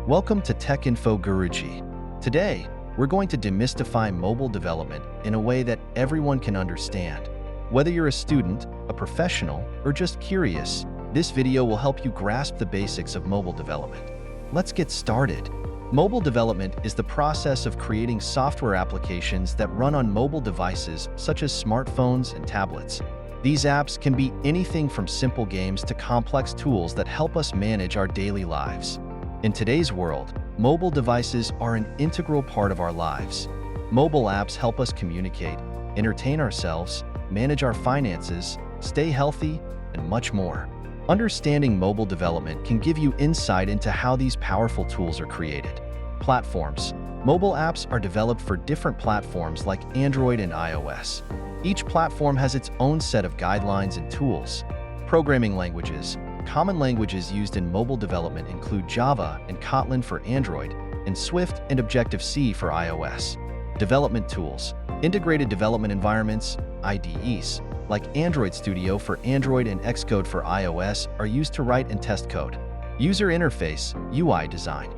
Welcome to Tech Info Guruji. Today, we're going to demystify mobile development in a way that everyone can understand. Whether you're a student, a professional, or just curious, this video will help you grasp the basics of mobile development. Let's get started. Mobile development is the process of creating software applications that run on mobile devices such as smartphones and tablets. These apps can be anything from simple games to complex tools that help us manage our daily lives. In today's world, mobile devices are an integral part of our lives. Mobile apps help us communicate, entertain ourselves, manage our finances, stay healthy, and much more. Understanding mobile development can give you insight into how these powerful tools are created. Platforms. Mobile apps are developed for different platforms like Android and iOS. Each platform has its own set of guidelines and tools. Programming languages. Common languages used in mobile development include Java and Kotlin for Android, and Swift and Objective-C for iOS. Development tools. Integrated development environments, IDEs, like Android Studio for Android and Xcode for iOS are used to write and test code. User interface, UI design.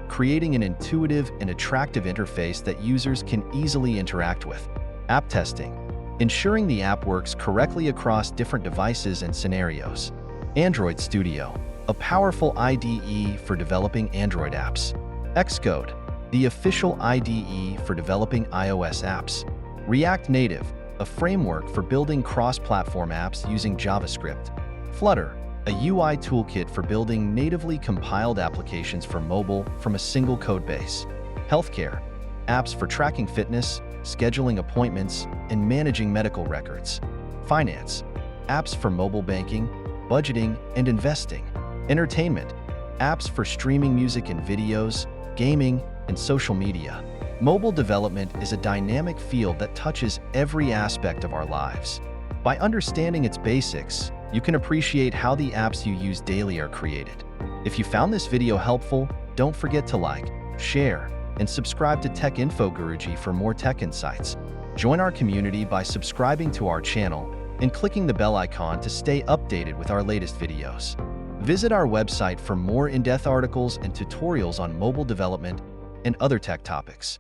Creating an intuitive and attractive interface that users can easily interact with. App testing. Ensuring the app works correctly across different devices and scenarios. Android Studio, a powerful IDE for developing Android apps. Xcode, the official IDE for developing iOS apps. React Native, a framework for building cross-platform apps using JavaScript. Flutter, a UI toolkit for building natively compiled applications for mobile from a single code base. Healthcare, apps for tracking fitness, scheduling appointments, and managing medical records. Finance, apps for mobile banking, budgeting, and investing. Entertainment, apps for streaming music and videos, gaming, and social media. Mobile development is a dynamic field that touches every aspect of our lives. By understanding its basics, you can appreciate how the apps you use daily are created. If you found this video helpful, don't forget to like, share, and subscribe to Tech Info Guruji for more tech insights. Join our community by subscribing to our channel and clicking the bell icon to stay updated with our latest videos. Visit our website for more in-depth articles and tutorials on mobile development and other tech topics.